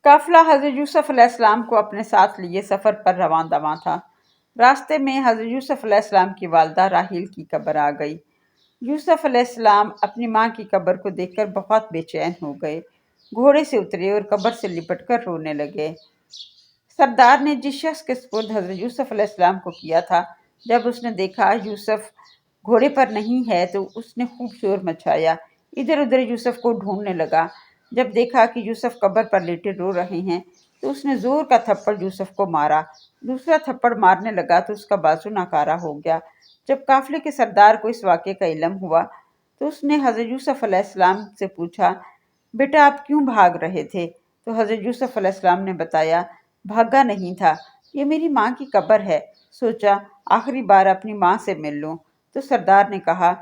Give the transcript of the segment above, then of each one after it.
قافلہ حضرت یوسف علیہ السلام کو اپنے ساتھ لیے سفر پر رواں دواں تھا۔ راستے میں حضرت یوسف علیہ السلام کی والدہ راحیل کی قبر آ گئی۔ یوسف علیہ السلام اپنی ماں کی قبر کو دیکھ کر بہت بے چین ہو گئے، گھوڑے سے اترے اور قبر سے لپٹ کر رونے لگے۔ سردار نے جس شخص کے سپرد حضرت یوسف علیہ السلام کو کیا تھا، جب اس نے دیکھا یوسف گھوڑے پر نہیں ہے تو اس نے خوب شور مچایا، ادھر ادھر یوسف کو ڈھونڈنے لگا۔ جب دیکھا کہ یوسف قبر پر لیٹے رو رہے ہیں تو اس نے زور کا تھپڑ یوسف کو مارا۔ دوسرا تھپڑ مارنے لگا تو اس کا بازو ناکارہ ہو گیا۔ جب قافلے کے سردار کو اس واقعے کا علم ہوا تو اس نے حضرت یوسف علیہ السلام سے پوچھا، بیٹا آپ کیوں بھاگ رہے تھے؟ تو حضرت یوسف علیہ السلام نے بتایا، بھاگا نہیں تھا، یہ میری ماں کی قبر ہے، سوچا آخری بار اپنی ماں سے مل لوں۔ تو سردار نے کہا،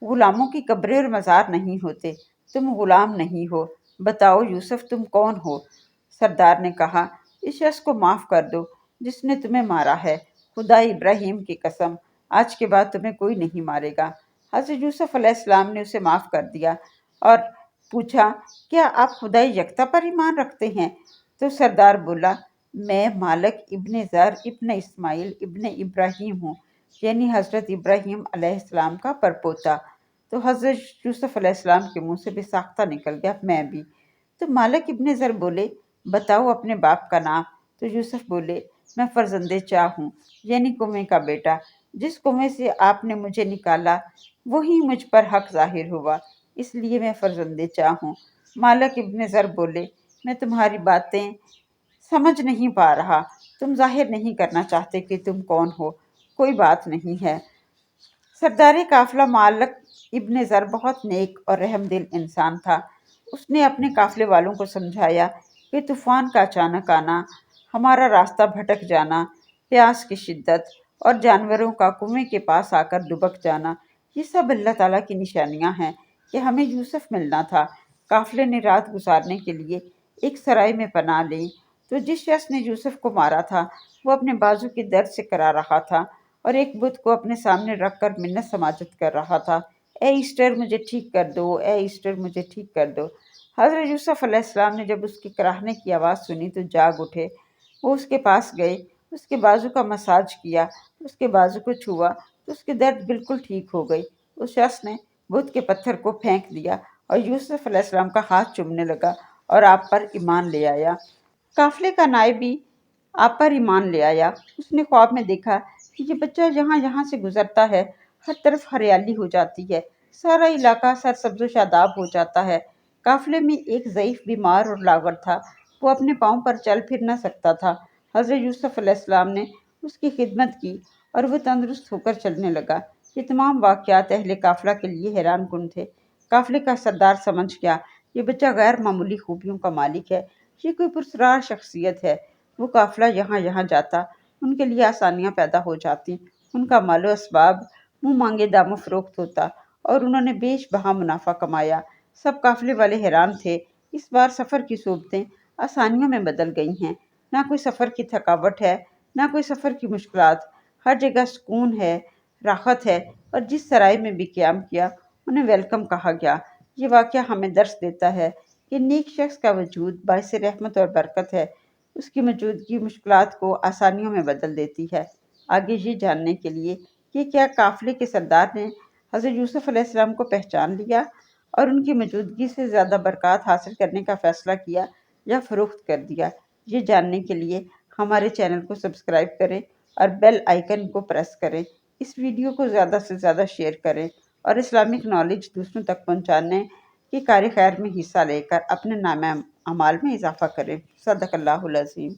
غلاموں کی قبریں اور مزار نہیں ہوتے، تم غلام نہیں ہو، بتاؤ یوسف تم کون ہو؟ سردار نے کہا، اس شخص کو معاف کر دو جس نے تمہیں مارا ہے، خدا ابراہیم کی قسم آج کے بعد تمہیں کوئی نہیں مارے گا۔ حضرت یوسف علیہ السلام نے اسے معاف کر دیا اور پوچھا، کیا آپ خدا یکتا پر ایمان رکھتے ہیں؟ تو سردار بولا، میں مالک ابن زر ابن اسماعیل ابن ابراہیم ہوں، یعنی حضرت ابراہیم علیہ السلام کا پرپوتا۔ تو حضرت یوسف علیہ السلام کے منہ سے بھی ساختہ نکل گیا، میں بھی۔ تو مالک ابن زر بولے، بتاؤ اپنے باپ کا نام۔ تو یوسف بولے، میں فرزند چاہ ہوں، یعنی کنویں کا بیٹا، جس کنویں سے آپ نے مجھے نکالا وہی مجھ پر حق ظاہر ہوا، اس لیے میں فرزند چاہ ہوں۔ مالک ابن زر بولے، میں تمہاری باتیں سمجھ نہیں پا رہا، تم ظاہر نہیں کرنا چاہتے کہ تم کون ہو، کوئی بات نہیں ہے۔ سردار قافلہ مالک ابن زر بہت نیک اور رحم دل انسان تھا۔ اس نے اپنے قافلے والوں کو سمجھایا کہ طوفان کا اچانک آنا، ہمارا راستہ بھٹک جانا، پیاس کی شدت اور جانوروں کا کنویں کے پاس آ کر دبک جانا، یہ سب اللہ تعالیٰ کی نشانیاں ہیں کہ ہمیں یوسف ملنا تھا۔ قافلے نے رات گزارنے کے لیے ایک سرائے میں پناہ لی تو جس شخص نے یوسف کو مارا تھا وہ اپنے بازو کے درد سے کرا رہا تھا اور ایک بت کو اپنے سامنے رکھ کر منت سماجت کر رہا تھا، اے ایسٹر مجھے ٹھیک کر دو، اے ایسٹر مجھے ٹھیک کر دو۔ حضرت یوسف علیہ السلام نے جب اس کی کراہنے کی آواز سنی تو جاگ اٹھے، وہ اس کے پاس گئے، اس کے بازو کا مساج کیا، اس کے بازو کو چھوا تو اس کے درد بالکل ٹھیک ہو گئی۔ اس شخص نے بت کے پتھر کو پھینک دیا اور یوسف علیہ السلام کا ہاتھ چومنے لگا اور آپ پر ایمان لے آیا۔ قافلے کا نائب بھی آپ پر ایمان لے آیا۔ اس نے خواب میں دیکھا کہ یہ بچہ یہاں یہاں سے گزرتا ہے، ہر طرف ہریالی ہو جاتی ہے، سارا علاقہ سرسبز و شاداب ہو جاتا ہے۔ قافلے میں ایک ضعیف بیمار اور لاغر تھا، وہ اپنے پاؤں پر چل پھر نہ سکتا تھا۔ حضرت یوسف علیہ السلام نے اس کی خدمت کی اور وہ تندرست ہو کر چلنے لگا۔ یہ تمام واقعات اہل قافلہ کے لیے حیران کن تھے۔ قافلے کا سردار سمجھ گیا، یہ بچہ غیر معمولی خوبیوں کا مالک ہے، یہ کوئی پراسرار شخصیت ہے۔ وہ قافلہ یہاں یہاں جاتا، ان کے لیے آسانیاں پیدا ہو جاتی، ان کا مال و اسباب منہ مانگے دام و فروخت ہوتا اور انہوں نے بیش بہا منافع کمایا۔ سب قافلے والے حیران تھے، اس بار سفر کی صعوبتیں آسانیوں میں بدل گئی ہیں، نہ کوئی سفر کی تھکاوٹ ہے، نہ کوئی سفر کی مشکلات، ہر جگہ سکون ہے، راحت ہے، اور جس سرائے میں بھی قیام کیا انہیں ویلکم کہا گیا۔ یہ واقعہ ہمیں درس دیتا ہے کہ نیک شخص کا وجود باعث رحمت اور برکت ہے، اس کی موجودگی مشکلات کو آسانیوں میں بدل دیتی ہے۔ آگے یہ جاننے کے لیے کہ کیا قافلے کے سردار نے حضرت یوسف علیہ السلام کو پہچان لیا اور ان کی موجودگی سے زیادہ برکات حاصل کرنے کا فیصلہ کیا یا فروخت کر دیا، یہ جاننے کے لیے ہمارے چینل کو سبسکرائب کریں اور بیل آئیکن کو پریس کریں، اس ویڈیو کو زیادہ سے زیادہ شیئر کریں اور اسلامک نالج دوسروں تک پہنچانے کی کار خیر میں حصہ لے کر اپنے نامہ اعمال میں اضافہ کریں۔ صدق اللہ العظیم۔